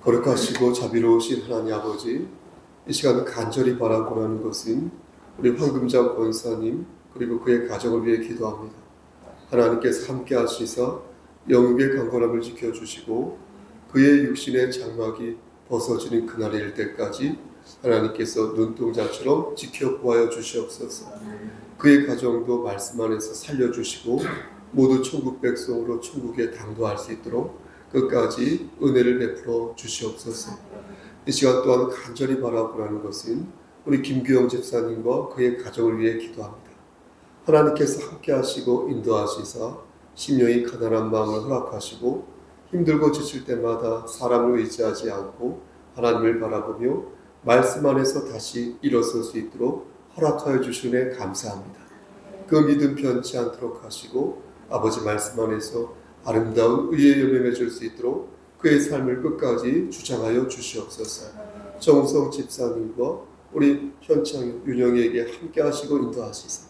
거룩하시고 자비로우신 하나님 아버지, 이 시간 간절히 바라고 하는 것은 우리 황금자 권사님 그리고 그의 가정을 위해 기도합니다. 하나님께서 함께 하시사 영육의 강건함을 지켜주시고 그의 육신의 장막이 벗어지는 그날이 일 때까지 하나님께서 눈동자처럼 지켜보아여 주시옵소서. 그의 가정도 말씀 안에서 살려주시고 모두 천국 백성으로 천국에 당도할 수 있도록 끝까지 은혜를 베풀어 주시옵소서. 이 시간 또한 간절히 바라고 하는 것은 우리 김규영 집사님과 그의 가정을 위해 기도합니다. 하나님께서 함께 하시고 인도하시사 심령이 가난한 마음을 허락하시고 힘들고 지칠 때마다 사람을 의지하지 않고 하나님을 바라보며 말씀 안에서 다시 일어설 수 있도록 허락하여 주시네 감사합니다. 그 믿음 변치 않도록 하시고 아버지 말씀 안에서 아름다운 의의 열매 맺을 수 있도록 그의 삶을 끝까지 주장하여 주시옵소서. 정우성 집사님과 우리 현창 윤영에게 함께 하시고 인도하시사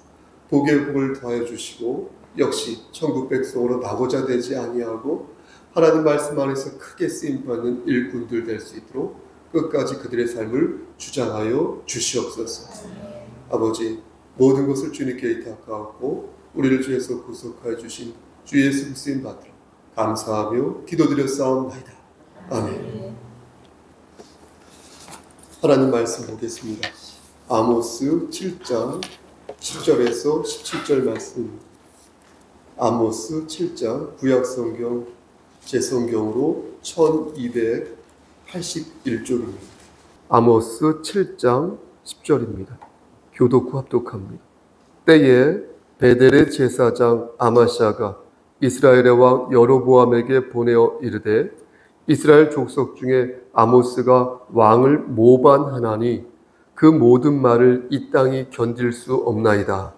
복의 복을 더하여 주시고 역시 천국 백성으로 나고자 되지 아니하고 하나님 말씀 안에서 크게 쓰임받는 일꾼들 될 수 있도록 끝까지 그들의 삶을 주장하여 주시옵소서. 아버지 모든 것을 주님께 의탁하고 우리를 주에서 구속하여 주신 주 예수 쓰임 받들어 감사하며 기도드렸사옵나이다. 아멘. 하나님 말씀 보겠습니다. 아모스 7장 10절에서 17절 말씀. 아모스 7장 구약성경 제 성경으로 1281쪽입니다. 아모스 7장 10절입니다. 교독후 합독합니다. 때에 베델의 제사장 아마시아가 이스라엘의 왕 여로보암에게 보내어 이르되 이스라엘 족속 중에 아모스가 왕을 모반하나니 그 모든 말을 이 땅이 견딜 수 없나이다.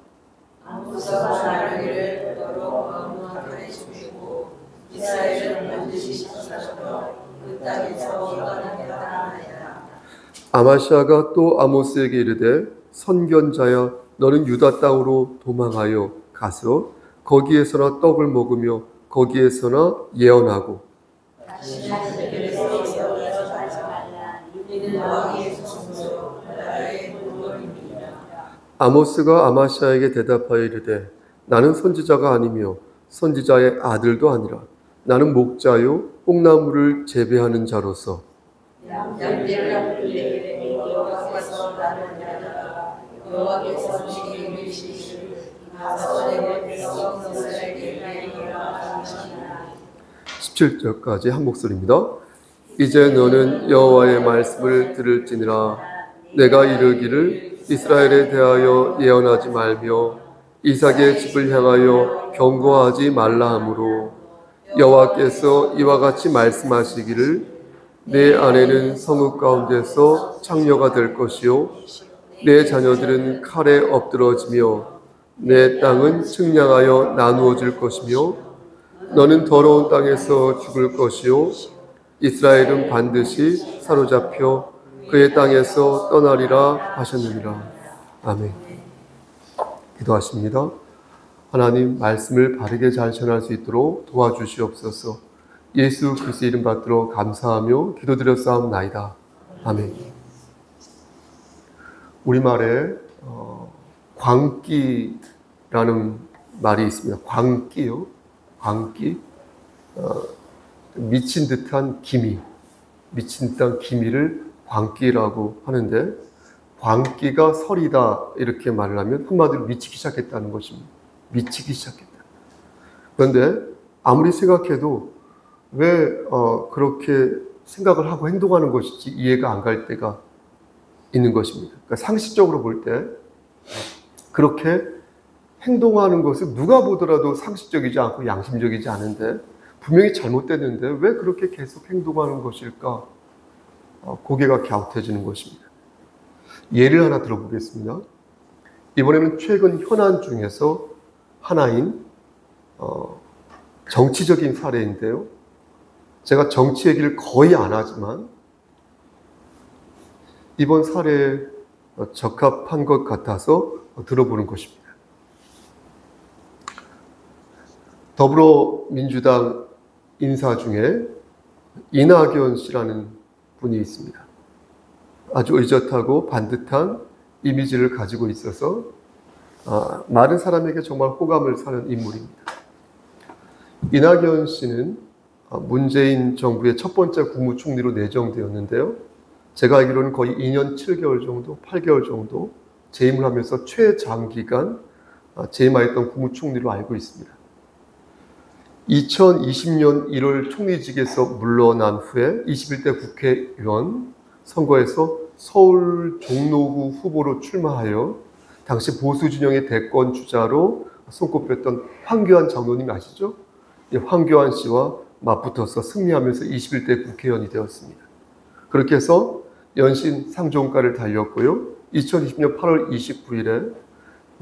아모스가 말하기를 너로 왕하게 주시고 이스라엘은 반드시 찾아서 그 땅에서 떠나겠다 하였다. 아마시아가 또 아모스에게 이르되 선견자야 너는 유다 땅으로 도망하여 가서 거기에서나 떡을 먹으며 거기에서나 예언하고 아모스가 아마시아에게 대답하여 이르되 나는 선지자가 아니며 선지자의 아들도 아니라 나는 목자요 뽕나무를 재배하는 자로서 여호와께서 나를 데려다가 여호와께서 지금 이르시기를 가서 내 백성 이스라엘에게 이르라 하시니라. 17절까지 한 목소리입니다. 이제 너는 여호와의 말씀을 들을지니라. 내가 이르기를 이스라엘에 대하여 예언하지 말며 이삭의 집을 향하여 경고하지 말라 하므로 여호와께서 이와 같이 말씀하시기를 내 아내는 성읍 가운데서 창녀가 될 것이요 내 자녀들은 칼에 엎드러지며 내 땅은 측량하여 나누어질 것이며 너는 더러운 땅에서 죽을 것이요 이스라엘은 반드시 사로잡혀 그의 땅에서 떠나리라 하셨느니라. 아멘. 기도하십니다. 하나님 말씀을 바르게 잘 전할 수 있도록 도와주시옵소서. 예수 그리스도 이름 받들어 감사하며 기도드렸사옵나이다. 아멘. 우리말에 광기라는 말이 있습니다. 광기요. 광기. 미친 듯한 기미. 미친 듯한 기미를 광기라고 하는데 광기가 설이다 이렇게 말을 하면 한마디로 미치기 시작했다는 것입니다. 미치기 시작했다. 그런데 아무리 생각해도 왜 그렇게 생각을 하고 행동하는 것인지 이해가 안 갈 때가 있는 것입니다. 그러니까 상식적으로 볼 때 그렇게 행동하는 것을 누가 보더라도 상식적이지 않고 양심적이지 않은데 분명히 잘못됐는데 왜 그렇게 계속 행동하는 것일까? 고개가 갸웃해지는 것입니다. 예를 하나 들어보겠습니다. 이번에는 최근 현안 중에서 하나인 정치적인 사례인데요. 제가 정치 얘기를 거의 안 하지만 이번 사례에 적합한 것 같아서 들어보는 것입니다. 더불어민주당 인사 중에 이낙연 씨라는 분이 있습니다. 아주 의젓하고 반듯한 이미지를 가지고 있어서 많은 사람에게 정말 호감을 사는 인물입니다. 이낙연 씨는 문재인 정부의 첫 번째 국무총리로 내정되었는데요. 제가 알기로는 거의 2년 7개월 정도, 8개월 정도 재임을 하면서 최장기간 재임하였던 국무총리로 알고 있습니다. 2020년 1월 총리직에서 물러난 후에 21대 국회의원 선거에서 서울 종로구 후보로 출마하여 당시 보수 진영의 대권 주자로 손꼽혔던 황교안 장로님 아시죠? 황교안 씨와 맞붙어서 승리하면서 21대 국회의원이 되었습니다. 그렇게 해서 연신 상종가를 달렸고요. 2020년 8월 29일에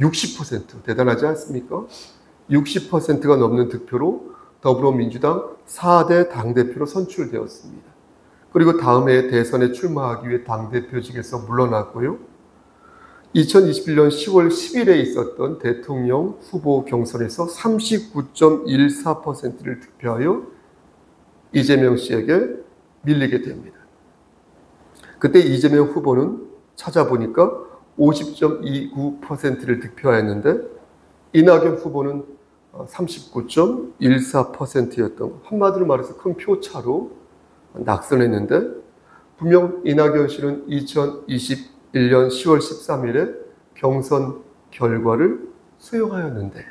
60% 대단하지 않습니까? 60%가 넘는 득표로 더불어민주당 4대 당대표로 선출되었습니다. 그리고 다음 해 대선에 출마하기 위해 당대표직에서 물러났고요. 2021년 10월 10일에 있었던 대통령 후보 경선에서 39.14%를 득표하여 이재명 씨에게 밀리게 됩니다. 그때 이재명 후보는 찾아보니까 50.29%를 득표하였는데 이낙연 후보는 39.14%였던 한마디로 말해서 큰 표차로 낙선했는데 분명 이낙연 씨는 2021년 10월 13일에 경선 결과를 수용하였는데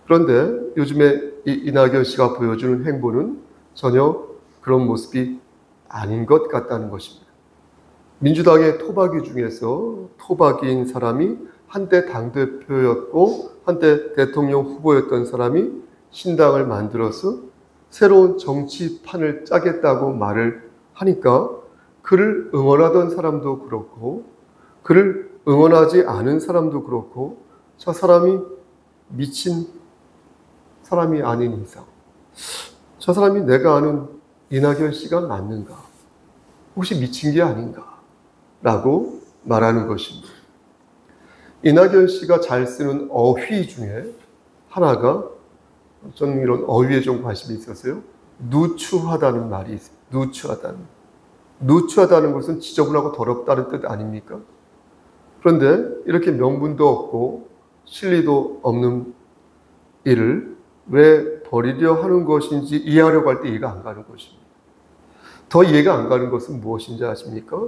그런데 요즘에 이낙연 씨가 보여주는 행보는 전혀 그런 모습이 아닌 것 같다는 것입니다. 민주당의 토박이 중에서 토박이인 사람이 한때 당대표였고 한때 대통령 후보였던 사람이 신당을 만들어서 새로운 정치판을 짜겠다고 말을 하니까 그를 응원하던 사람도 그렇고 그를 응원하지 않은 사람도 그렇고 저 사람이 미친 사람이 아닌 이상 저 사람이 내가 아는 이낙연 씨가 맞는가? 혹시 미친 게 아닌가? 라고 말하는 것입니다. 이낙연 씨가 잘 쓰는 어휘 중에 하나가 저는 이런 어휘에 좀 관심이 있어서요. 누추하다는 말이 있어요. 누추하다는 것은 지저분하고 더럽다는 뜻 아닙니까? 그런데 이렇게 명분도 없고 실리도 없는 일을 왜 버리려 하는 것인지 이해하려고 할 때 이해가 안 가는 것입니다. 더 이해가 안 가는 것은 무엇인지 아십니까?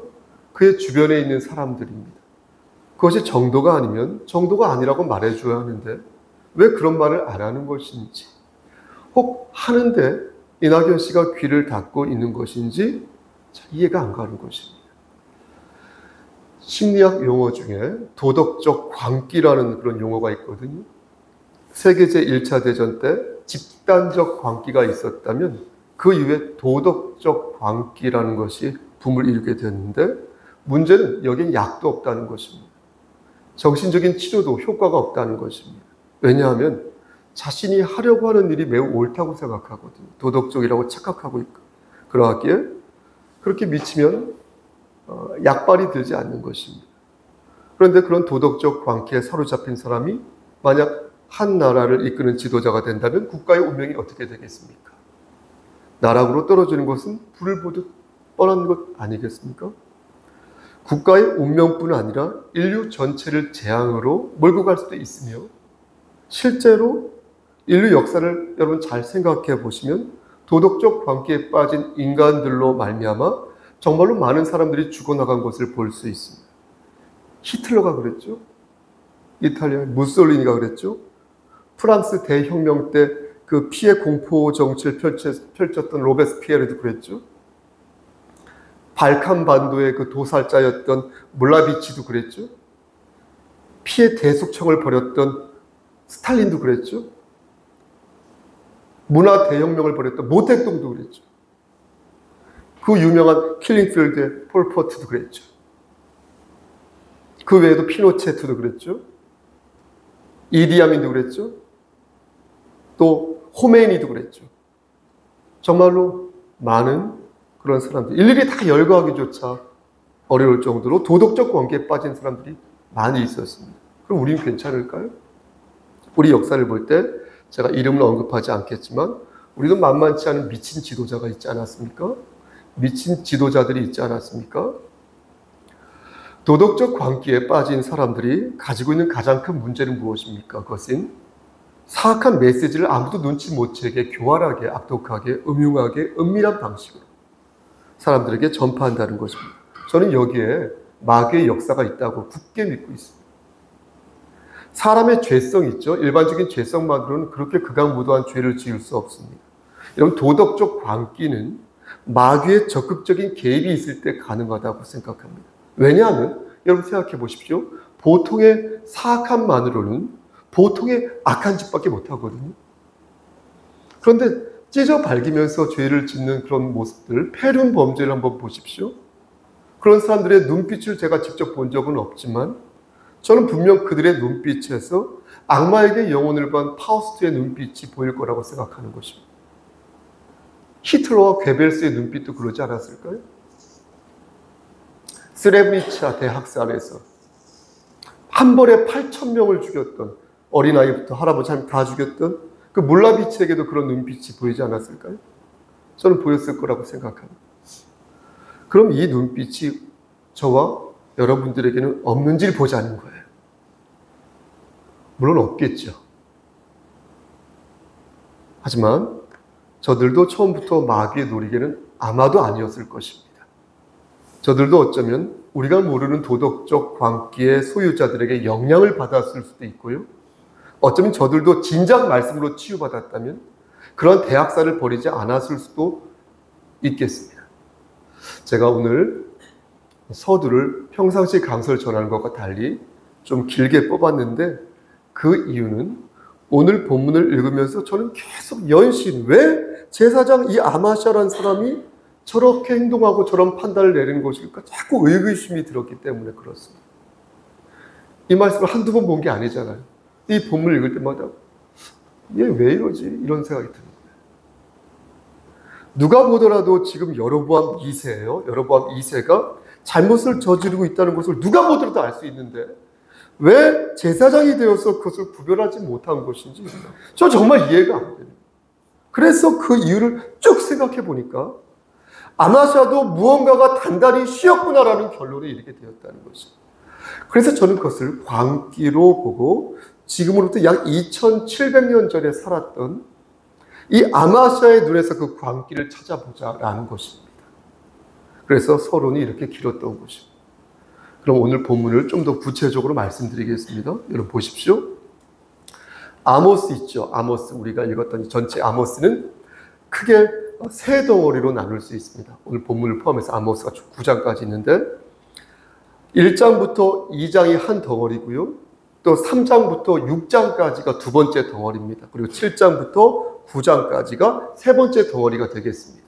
그의 주변에 있는 사람들입니다. 그것이 정도가 아니면 정도가 아니라고 말해줘야 하는데 왜 그런 말을 안 하는 것인지 혹 하는데 이낙연 씨가 귀를 닫고 있는 것인지 잘 이해가 안 가는 것입니다. 심리학 용어 중에 도덕적 광기라는 그런 용어가 있거든요. 세계 제1차 대전 때 집단적 광기가 있었다면 그 이후에 도덕적 광기라는 것이 붐을 이루게 됐는데 문제는 여기엔 약도 없다는 것입니다. 정신적인 치료도 효과가 없다는 것입니다. 왜냐하면 자신이 하려고 하는 일이 매우 옳다고 생각하거든요. 도덕적이라고 착각하고 있고 그러하기에 그렇게 미치면 약발이 들지 않는 것입니다. 그런데 그런 도덕적 광기에 사로잡힌 사람이 만약 한 나라를 이끄는 지도자가 된다면 국가의 운명이 어떻게 되겠습니까? 나락으로 떨어지는 것은 불을 보듯 뻔한 것 아니겠습니까? 국가의 운명뿐 아니라 인류 전체를 재앙으로 몰고 갈 수도 있으며 실제로 인류 역사를 여러분 잘 생각해 보시면 도덕적 광기에 빠진 인간들로 말미암아 정말로 많은 사람들이 죽어나간 것을 볼 수 있습니다. 히틀러가 그랬죠. 이탈리아 무솔리니가 그랬죠. 프랑스 대혁명 때 그 피해 공포 정치를 펼쳤던 로베스피에르도 그랬죠. 발칸 반도의 그 도살자였던 몰라비치도 그랬죠. 피해 대속청을 벌였던 스탈린도 그랬죠. 문화 대혁명을 벌였던 모택동도 그랬죠. 그 유명한 킬링필드의 폴포트도 그랬죠. 그 외에도 피노체트도 그랬죠. 이디아민도 그랬죠. 또 호메이니도 그랬죠. 정말로 많은 그런 사람들, 일일이 다 열거하기조차 어려울 정도로 도덕적 관계에 빠진 사람들이 많이 있었습니다. 그럼 우리는 괜찮을까요? 우리 역사를 볼 때 제가 이름을 언급하지 않겠지만 우리도 만만치 않은 미친 지도자가 있지 않았습니까? 미친 지도자들이 있지 않았습니까? 도덕적 광기에 빠진 사람들이 가지고 있는 가장 큰 문제는 무엇입니까? 그것은 사악한 메시지를 아무도 눈치 못 채게 교활하게, 악독하게, 음흉하게, 은밀한 방식으로 사람들에게 전파한다는 것입니다. 저는 여기에 마귀의 역사가 있다고 굳게 믿고 있습니다. 사람의 죄성이 있죠. 일반적인 죄성만으로는 그렇게 극악무도한 죄를 지을 수 없습니다. 이런 도덕적 광기는 마귀의 적극적인 개입이 있을 때 가능하다고 생각합니다. 왜냐하면 여러분 생각해 보십시오. 보통의 사악함만으로는 보통의 악한 짓밖에 못하거든요. 그런데 찢어 발기면서 죄를 짓는 그런 모습들, 폐륜 범죄를 한번 보십시오. 그런 사람들의 눈빛을 제가 직접 본 적은 없지만 저는 분명 그들의 눈빛에서 악마에게 영혼을 건 파우스트의 눈빛이 보일 거라고 생각하는 것입니다. 히틀러와 괴벨스의 눈빛도 그러지 않았을까요? 스레브니차 대학살에서 한 번에 8,000명을 죽였던 어린아이부터 할아버지 다 죽였던 그 몰라비치에게도 그런 눈빛이 보이지 않았을까요? 저는 보였을 거라고 생각합니다. 그럼 이 눈빛이 저와 여러분들에게는 없는지를 보자는 거예요. 물론 없겠죠. 하지만 저들도 처음부터 마귀의 노리개는 아마도 아니었을 것입니다. 저들도 어쩌면 우리가 모르는 도덕적 광기의 소유자들에게 영향을 받았을 수도 있고요. 어쩌면 저들도 진작 말씀으로 치유받았다면 그런 대학살을 벌이지 않았을 수도 있겠습니다. 제가 오늘 서두를 평상시 강설 전하는 것과 달리 좀 길게 뽑았는데 그 이유는 오늘 본문을 읽으면서 저는 계속 연신 왜 제사장 이 아마샤라는 사람이 저렇게 행동하고 저런 판단을 내리는 것일까 자꾸 의구심이 들었기 때문에 그렇습니다. 이 말씀을 한두 번 본 게 아니잖아요. 이 본문을 읽을 때마다 얘 왜 이러지? 이런 생각이 드는 거예요. 누가 보더라도 지금 여로보암 2세예요. 여로보암 2세가 잘못을 저지르고 있다는 것을 누가 보더라도 알 수 있는데 왜 제사장이 되어서 그것을 구별하지 못한 것인지 저 정말 이해가 안 돼요. 그래서 그 이유를 쭉 생각해 보니까 아마샤도 무언가가 단단히 쉬었구나라는 결론에 이르게 되었다는 것이죠. 그래서 저는 그것을 광기로 보고 지금으로부터 약 2700년 전에 살았던 이 아마샤의 눈에서 그 광기를 찾아보자라는 것입니다. 그래서 서론이 이렇게 길었던 것입니다. 그럼 오늘 본문을 좀 더 구체적으로 말씀드리겠습니다. 여러분 보십시오. 아모스 있죠. 아모스 우리가 읽었던 전체 아모스는 크게 세 덩어리로 나눌 수 있습니다. 오늘 본문을 포함해서 아모스가 9장까지 있는데 1장부터 2장이 한 덩어리고요. 또 3장부터 6장까지가 두 번째 덩어리입니다. 그리고 7장부터 9장까지가 세 번째 덩어리가 되겠습니다.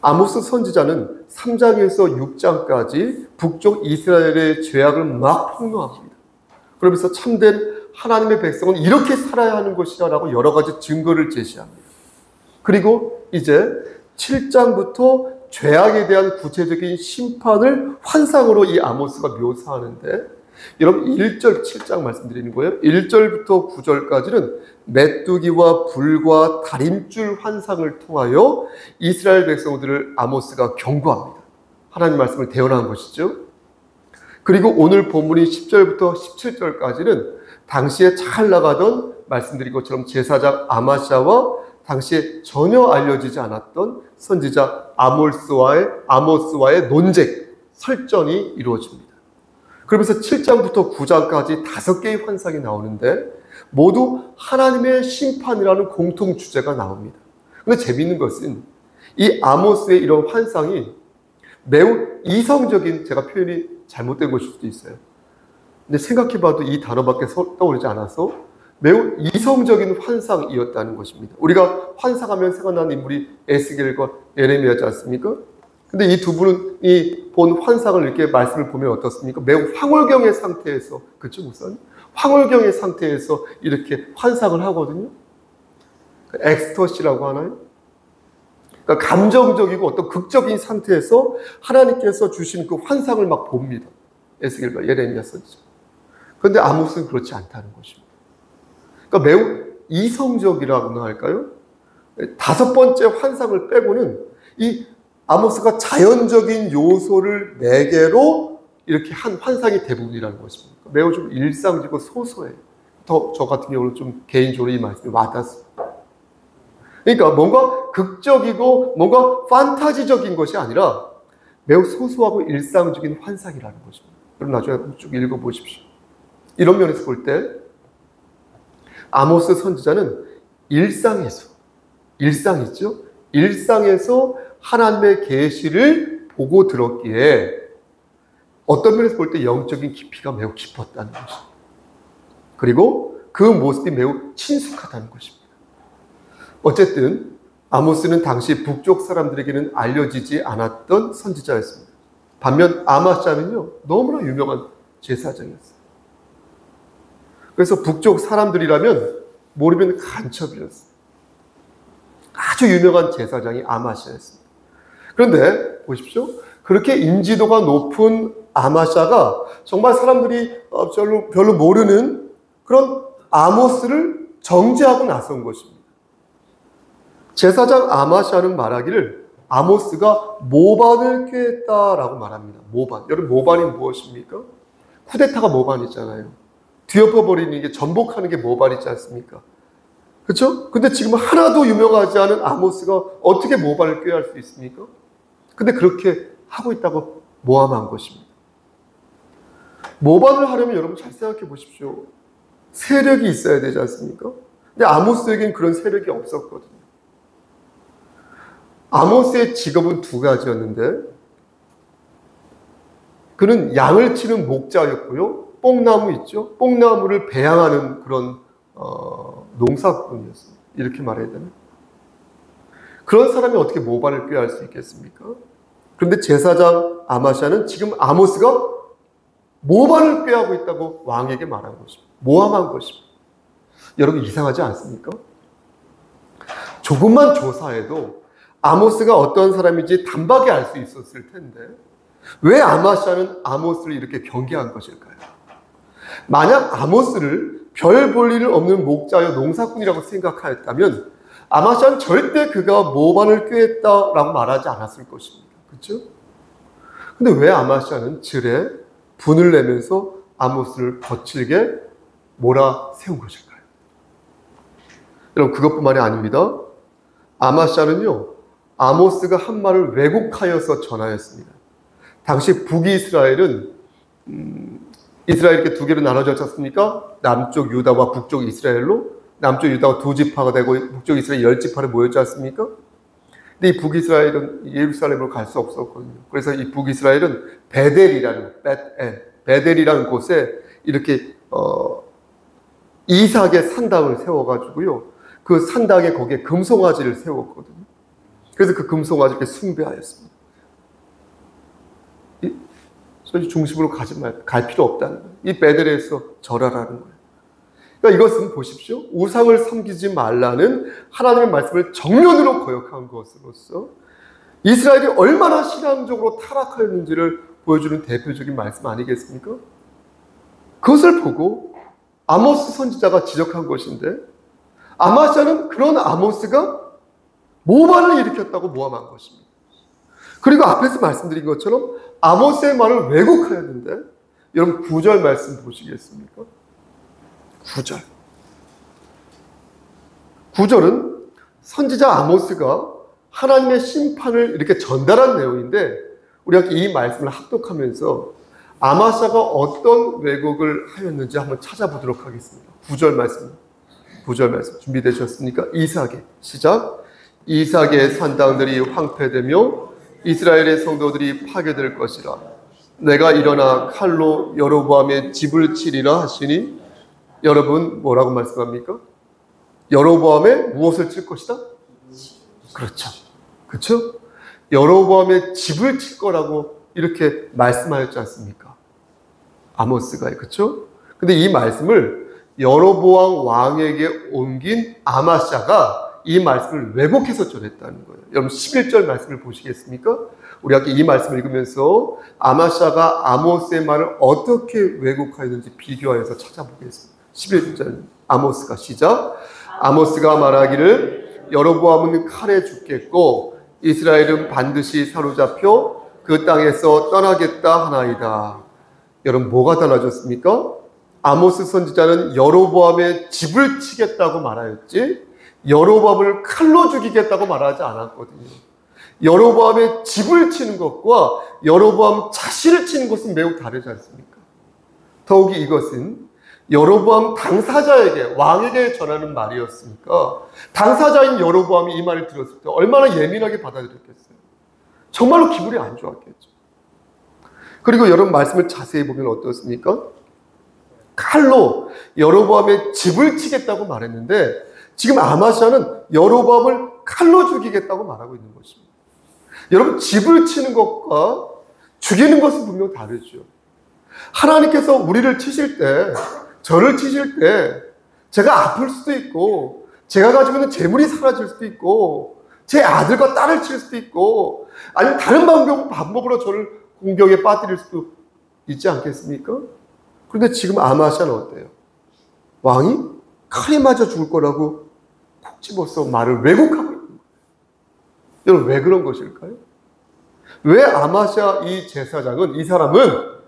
아모스 선지자는 3장에서 6장까지 북쪽 이스라엘의 죄악을 막 폭로합니다. 그러면서 참된 하나님의 백성은 이렇게 살아야 하는 것이라고 여러 가지 증거를 제시합니다. 그리고 이제 7장부터 죄악에 대한 구체적인 심판을 환상으로 이 아모스가 묘사하는데 여러분 1절 7장 말씀드리는 거예요. 1절부터 9절까지는 메뚜기와 불과 다림줄 환상을 통하여 이스라엘 백성들을 아모스가 경고합니다. 하나님 말씀을 대언한 것이죠. 그리고 오늘 본문이 10절부터 17절까지는 당시에 잘 나가던 말씀드린 것처럼 제사장 아마샤와 당시에 전혀 알려지지 않았던 선지자 아모스와의 논쟁, 설전이 이루어집니다. 그러면서 7장부터 9장까지 5개의 환상이 나오는데 모두 하나님의 심판이라는 공통 주제가 나옵니다. 그런데 재미있는 것은 이 아모스의 이런 환상이 매우 이성적인, 제가 표현이 잘못된 것일 수도 있어요. 근데 생각해봐도 이 단어밖에 떠오르지 않아서 매우 이성적인 환상이었다는 것입니다. 우리가 환상하면 생각나는 인물이 에스겔과 예레미야지 않습니까? 근데 이 두 분이 본 환상을 이렇게 말씀을 보면 어떻습니까? 매우 황홀경의 상태에서, 그렇죠, 목사님? 황홀경의 상태에서 이렇게 환상을 하거든요. 엑스터시라고 하나요? 그러니까 감정적이고 어떤 극적인 상태에서 하나님께서 주신 그 환상을 막 봅니다. 에스겔과 예레미야 선지자. 그런데 아모스는 그렇지 않다는 것입니다. 그러니까 매우 이성적이라고나 할까요? 5번째 환상을 빼고는 이 아모스가 자연적인 요소를 매개로 이렇게 한 환상이 대부분이라는 것입니다. 매우 좀 일상적이고 소소해요. 저 같은 경우는 좀 개인적으로 이 말씀이 와닿습니다. 그러니까 뭔가 극적이고 뭔가 판타지적인 것이 아니라 매우 소소하고 일상적인 환상이라는 것입니다. 그럼 나중에 쭉 읽어보십시오. 이런 면에서 볼 때 아모스 선지자는 일상이죠. 일상에서 하나님의 계시를 보고 들었기에 어떤 면에서 볼 때 영적인 깊이가 매우 깊었다는 것입니다. 그리고 그 모습이 매우 친숙하다는 것입니다. 어쨌든 아모스는 당시 북쪽 사람들에게는 알려지지 않았던 선지자였습니다. 반면 아마샤는요, 너무나 유명한 제사장이었어요. 그래서 북쪽 사람들이라면 모르면 간첩이었어요. 아주 유명한 제사장이 아마샤였습니다. 그런데 보십시오. 그렇게 인지도가 높은 아마샤가 정말 사람들이 별로 모르는 그런 아모스를 정죄하고 나선 것입니다. 제사장 아마샤는 말하기를 아모스가 모반을 꾀했다라고 말합니다. 모반. 여러분 모반이 무엇입니까? 쿠데타가 모반이잖아요. 뒤엎어버리는 게, 전복하는 게 모반이지 않습니까? 그렇죠? 근데 지금 하나도 유명하지 않은 아모스가 어떻게 모반을 꾀할 수 있습니까? 근데 그렇게 하고 있다고 모함한 것입니다. 모반을 하려면 여러분 잘 생각해 보십시오. 세력이 있어야 되지 않습니까? 근데 아모스에겐 그런 세력이 없었거든요. 아모스의 직업은 2가지였는데 그는 양을 치는 목자였고요. 뽕나무 있죠? 뽕나무를 배양하는 그런 농사꾼이었습니다. 이렇게 말해야 되나? 그런 사람이 어떻게 모반을 꾀할 수 있겠습니까? 그런데 제사장 아마시아는 지금 아모스가 모반을 꾀하고 있다고 왕에게 말한 것입니다. 모함한 것입니다. 여러분 이상하지 않습니까? 조금만 조사해도 아모스가 어떤 사람인지 단박에 알 수 있었을 텐데 왜 아마시아는 아모스를 이렇게 경계한 것일까요? 만약 아모스를 별 볼 일 없는 목자여 농사꾼이라고 생각하였다면 아마시아는 절대 그가 모반을 꾀했다라고 말하지 않았을 것입니다. 그렇죠? 근데 왜 아마시아는 질에 분을 내면서 아모스를 거칠게 몰아세운 것일까요? 여러분 그것뿐만이 아닙니다. 아마시아는요 아모스가 한 말을 왜곡하여서 전하였습니다. 당시 북이스라엘은 이스라엘 이렇게 두 개로 나눠졌지 않습니까? 남쪽 유다와 북쪽 이스라엘로. 남쪽 유다가 두 지파가 되고 북쪽 이스라엘 10지파로 모였지 않습니까? 근데 이 북이스라엘은 예루살렘으로 갈 수 없었거든요. 그래서 이 북이스라엘은 베델이라는 곳에 이렇게 이삭의 산당을 세워가지고요. 그 산당에 거기에 금송아지를 세웠거든요. 그래서 그 금송아지를 이렇게 숭배하였습니다. 저희 중심으로 갈 필요 없다는 거예요. 이 베델에서 절하라는 거예요. 그러니까 이것은 보십시오. 우상을 섬기지 말라는 하나님의 말씀을 정면으로 거역한 것으로서 이스라엘이 얼마나 신앙적으로 타락하였는지를 보여주는 대표적인 말씀 아니겠습니까? 그것을 보고 아모스 선지자가 지적한 것인데 아마시아는 그런 아모스가 모반을 일으켰다고 모함한 것입니다. 그리고 앞에서 말씀드린 것처럼 아모스의 말을 왜곡하였는데 여러분 9절 말씀 보시겠습니까? 9절은 선지자 아모스가 하나님의 심판을 이렇게 전달한 내용인데 우리가 이 말씀을 합독하면서 아마시아가 어떤 왜곡을 하였는지 한번 찾아보도록 하겠습니다. 9절 말씀 준비되셨습니까? 이삭의 시작. 이삭의 산당들이 황폐되며 이스라엘의 성도들이 파괴될 것이라. 내가 일어나 칼로 여로보암의 집을 치리라 하시니 여러분 뭐라고 말씀합니까? 여로보암의 무엇을 칠 것이다? 그렇죠? 여로보암의 집을 칠 거라고 이렇게 말씀하였지 않습니까? 아모스가 그렇죠? 근데 이 말씀을 여로보암 왕에게 옮긴 아마시아가 이 말씀을 왜곡해서 전했다는 거예요. 여러분 11절 말씀을 보시겠습니까? 우리 아까 이 말씀을 읽으면서 아마시아가 아모스의 말을 어떻게 왜곡하였는지 비교하여서 찾아보겠습니다. 11절 아모스가 시작. 아모스가 말하기를 여로보암은 칼에 죽겠고 이스라엘은 반드시 사로잡혀 그 땅에서 떠나겠다 하나이다. 여러분 뭐가 달라졌습니까? 아모스 선지자는 여로보암의 집을 치겠다고 말하였지 여로보암을 칼로 죽이겠다고 말하지 않았거든요. 여로보암의 집을 치는 것과 여로보암 자신을 치는 것은 매우 다르지 않습니까? 더욱이 이것은 여로보암 당사자에게 왕에게 전하는 말이었으니까 당사자인 여로보암이 이 말을 들었을 때 얼마나 예민하게 받아들였겠어요. 정말로 기분이 안 좋았겠죠. 그리고 여러분 말씀을 자세히 보면 어떻습니까? 칼로 여로보암의 집을 치겠다고 말했는데 지금 아마시아는 여로보암을 칼로 죽이겠다고 말하고 있는 것입니다. 여러분 집을 치는 것과 죽이는 것은 분명 다르죠. 하나님께서 우리를 치실 때 저를 치실 때 제가 아플 수도 있고 제가 가지고 있는 재물이 사라질 수도 있고 제 아들과 딸을 칠 수도 있고 아니면 다른 방법으로 저를 공격에 빠뜨릴 수도 있지 않겠습니까? 그런데 지금 아마시아는 어때요? 왕이 칼에 맞아 죽을 거라고 콕 집어서 말을 왜곡하고 있는 거예요. 여러분 왜 그런 것일까요? 왜 아마시아 이 제사장은 이 사람은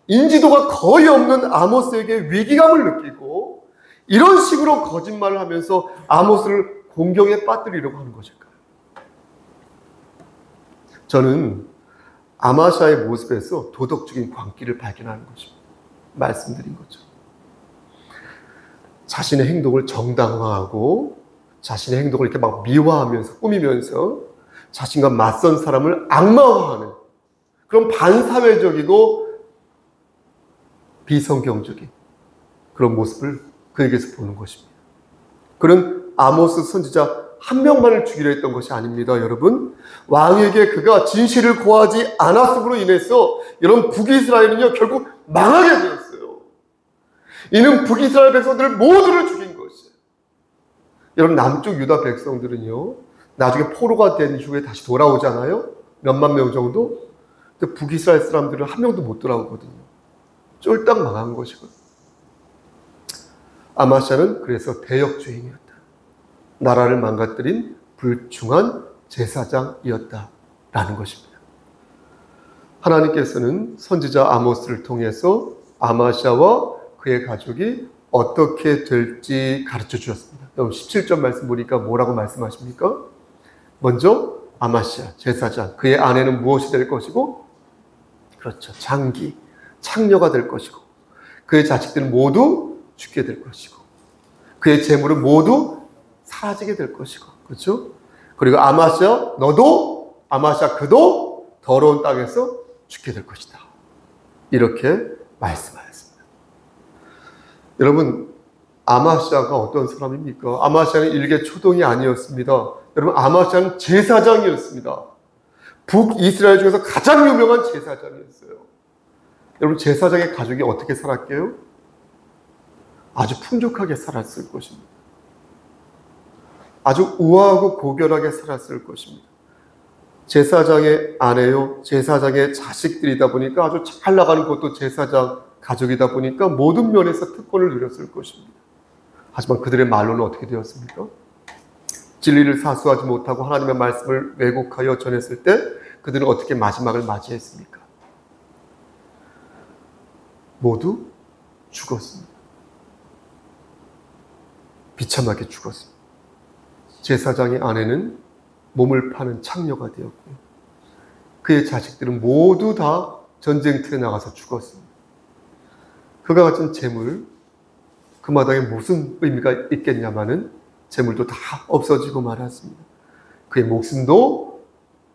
인지도가 거의 없는 아모스에게 위기감을 느끼고 이런 식으로 거짓말을 하면서 아모스를 공경에 빠뜨리려고 하는 것일까요? 저는 아마시아의 모습에서 도덕적인 광기를 발견하는 것입니다. 말씀드린 거죠. 자신의 행동을 정당화하고 자신의 행동을 이렇게 막 미화하면서 꾸미면서 자신과 맞선 사람을 악마화하는 그런 반사회적이고 비성경적인 그런 모습을 그에게서 보는 것입니다. 그는 아모스 선지자 한 명만을 죽이려 했던 것이 아닙니다. 여러분, 왕에게 그가 진실을 고하지 않았음으로 인해서 여러분, 북이스라엘은요 결국 망하게 되었어요. 이는 북이스라엘 백성들 모두를 죽인 것이에요. 여러분, 남쪽 유다 백성들은요 나중에 포로가 된 이후에 다시 돌아오잖아요. 몇만 명 정도. 근데 북이스라엘 사람들은 한 명도 못 돌아오거든요. 쫄딱 망한 것이거든요. 아마샤는 그래서 대역죄인이었다. 나라를 망가뜨린 불충한 제사장이었다라는 것입니다. 하나님께서는 선지자 아모스를 통해서 아마샤와 그의 가족이 어떻게 될지 가르쳐 주셨습니다. 여러분 17절 말씀 보니까 뭐라고 말씀하십니까? 먼저 아마샤 제사장, 그의 아내는 무엇이 될 것이고? 그렇죠, 장기, 창녀가 될 것이고, 그의 자식들은 모두 죽게 될 것이고, 그의 재물은 모두 사라지게 될 것이고, 그렇죠? 그리고 아마샤 너도, 아마샤 그도 더러운 땅에서 죽게 될 것이다. 이렇게 말씀하였습니다. 여러분, 아마샤가 어떤 사람입니까? 아마샤는 일개 초동이 아니었습니다. 여러분, 아마샤는 제사장이었습니다. 북이스라엘 중에서 가장 유명한 제사장이었어요. 여러분, 제사장의 가족이 어떻게 살았게요? 아주 풍족하게 살았을 것입니다. 아주 우아하고 고결하게 살았을 것입니다. 제사장의 아내요, 제사장의 자식들이다 보니까 아주 잘 나가는 것도 제사장 가족이다 보니까 모든 면에서 특권을 누렸을 것입니다. 하지만 그들의 말로는 어떻게 되었습니까? 진리를 사수하지 못하고 하나님의 말씀을 왜곡하여 전했을 때 그들은 어떻게 마지막을 맞이했습니까? 모두 죽었습니다. 비참하게 죽었습니다. 제사장의 아내는 몸을 파는 창녀가 되었고요. 그의 자식들은 모두 다 전쟁터에 나가서 죽었습니다. 그가 가진 재물, 그 마당에 무슨 의미가 있겠냐마는 재물도 다 없어지고 말았습니다. 그의 목숨도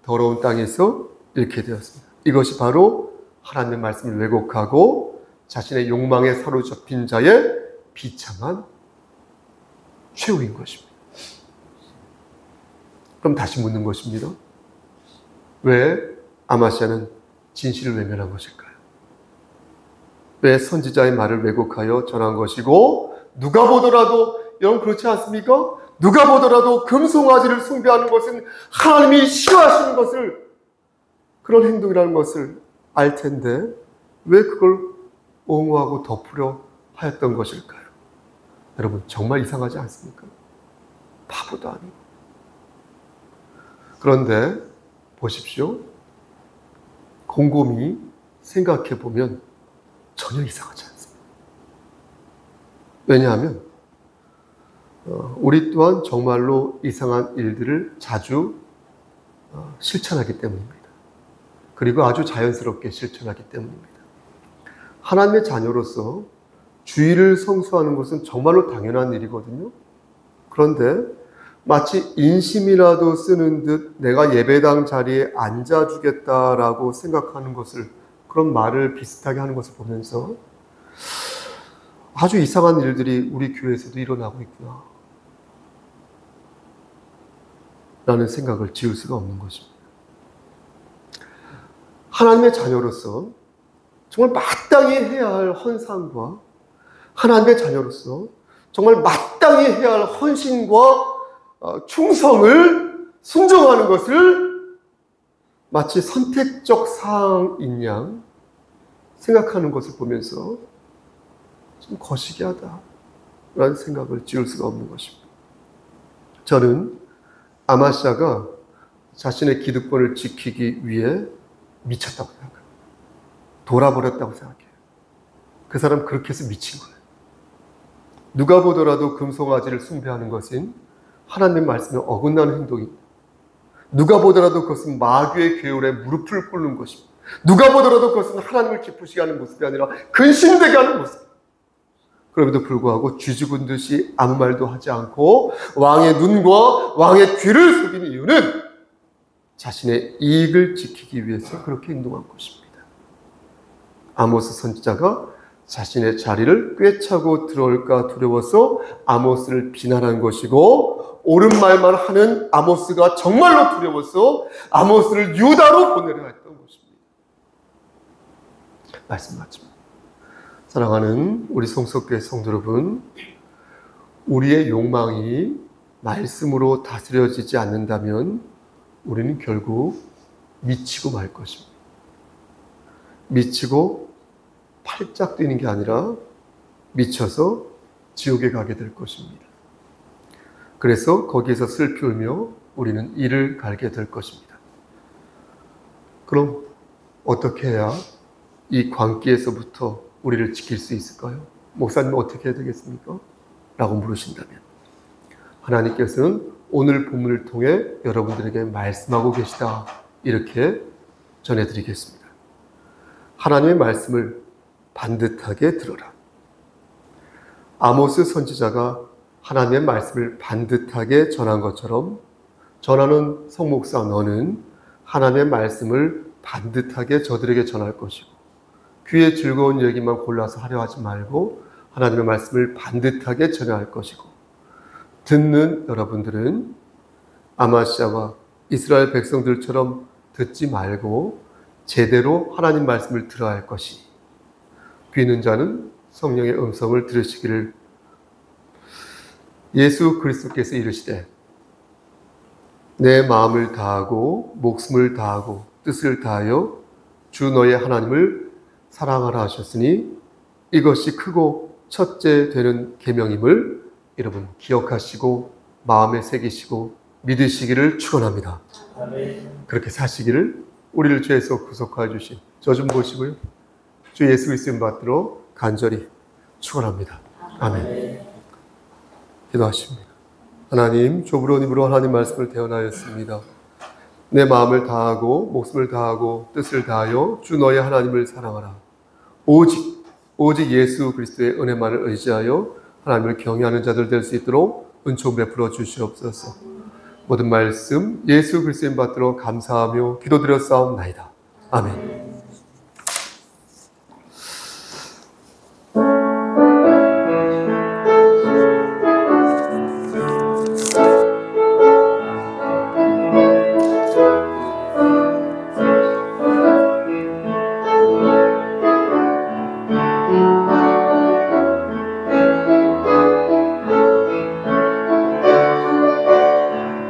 더러운 땅에서 잃게 되었습니다. 이것이 바로 하나님의 말씀을 왜곡하고 자신의 욕망에 사로잡힌 자의 비참한 최후인 것입니다. 그럼 다시 묻는 것입니다. 왜 아마샤는 진실을 외면한 것일까요? 왜 선지자의 말을 왜곡하여 전한 것이고, 누가 보더라도, 여러분 그렇지 않습니까? 누가 보더라도 금송아지를 숭배하는 것은 하나님이 싫어하시는 것을, 그런 행동이라는 것을 알 텐데 왜 그걸 옹호하고 덮으려 하였던 것일까요? 여러분 정말 이상하지 않습니까? 바보도 아니고. 그런데 보십시오. 곰곰이 생각해 보면 전혀 이상하지 않습니다. 왜냐하면 우리 또한 정말로 이상한 일들을 자주 실천하기 때문입니다. 그리고 아주 자연스럽게 실천하기 때문입니다. 하나님의 자녀로서 주의를 성수하는 것은 정말로 당연한 일이거든요. 그런데 마치 인심이라도 쓰는 듯 내가 예배당 자리에 앉아주겠다라고 생각하는 것을, 그런 말을 비슷하게 하는 것을 보면서 아주 이상한 일들이 우리 교회에서도 일어나고 있구나 라는 생각을 지울 수가 없는 것입니다. 하나님의 자녀로서 정말 마땅히 해야 할 헌상과 하나님의 자녀로서 정말 마땅히 해야 할 헌신과 충성을 순종하는 것을 마치 선택적 사항인 양 생각하는 것을 보면서 좀 거시기하다라는 생각을 지울 수가 없는 것입니다. 저는 아마샤가 자신의 기득권을 지키기 위해 미쳤다고 생각해요. 돌아버렸다고 생각해요. 그 사람 그렇게 해서 미친 거예요. 누가 보더라도 금송아지를 숭배하는 것은 하나님 말씀에 어긋나는 행동입니다. 누가 보더라도 그것은 마귀의 계율에 무릎을 꿇는 것입니다. 누가 보더라도 그것은 하나님을 기쁘시게 하는 모습이 아니라 근심되게 하는 모습. 그럼에도 불구하고 쥐죽은 듯이 아무 말도 하지 않고 왕의 눈과 왕의 귀를 속이는 이유는 자신의 이익을 지키기 위해서 그렇게 행동한 것입니다. 아모스 선지자가 자신의 자리를 꿰차고 들어올까 두려워서 아모스를 비난한 것이고, 옳은 말만 하는 아모스가 정말로 두려워서 아모스를 유다로 보내려 했던 것입니다. 말씀 맞습니다. 사랑하는 우리 성석교회 성도 여러분, 우리의 욕망이 말씀으로 다스려지지 않는다면 우리는 결국 미치고 말 것입니다. 미치고 팔짝 뛰는 게 아니라 미쳐서 지옥에 가게 될 것입니다. 그래서 거기에서 슬피 울며 우리는 이를 갈게 될 것입니다. 그럼 어떻게 해야 이 광기에서부터 우리를 지킬 수 있을까요? 목사님 어떻게 해야 되겠습니까? 라고 물으신다면 하나님께서는 오늘 본문을 통해 여러분들에게 말씀하고 계시다, 이렇게 전해드리겠습니다. 하나님의 말씀을 반듯하게 들어라. 아모스 선지자가 하나님의 말씀을 반듯하게 전한 것처럼 전하는 성목사 너는 하나님의 말씀을 반듯하게 저들에게 전할 것이고, 귀에 즐거운 얘기만 골라서 하려 하지 말고 하나님의 말씀을 반듯하게 전해야 할 것이고, 듣는 여러분들은 아마시아와 이스라엘 백성들처럼 듣지 말고 제대로 하나님 말씀을 들어야 할 것이, 귀는 자는 성령의 음성을 들으시기를. 예수 그리스도께서 이르시되 내 마음을 다하고 목숨을 다하고 뜻을 다하여 주 너의 하나님을 사랑하라 하셨으니 이것이 크고 첫째 되는 계명임을 여러분 기억하시고 마음에 새기시고 믿으시기를 축원합니다. 그렇게 사시기를 우리를 죄에서 구속하여 주신 저 좀 보시고요, 주 예수 그리스도를 받들어 간절히 축원합니다. 아멘. 기도하십니다. 하나님, 좁은 입으로 하나님 말씀을 대언하였습니다. 내 마음을 다하고 목숨을 다하고 뜻을 다하여 주 너의 하나님을 사랑하라. 오직 예수 그리스도의 은혜만을 의지하여 하나님을 경외하는 자들 될 수 있도록 은총 베풀어 주시옵소서. 모든 말씀 예수 그리스도의 받들어 감사하며 기도드렸사옵나이다. 아멘.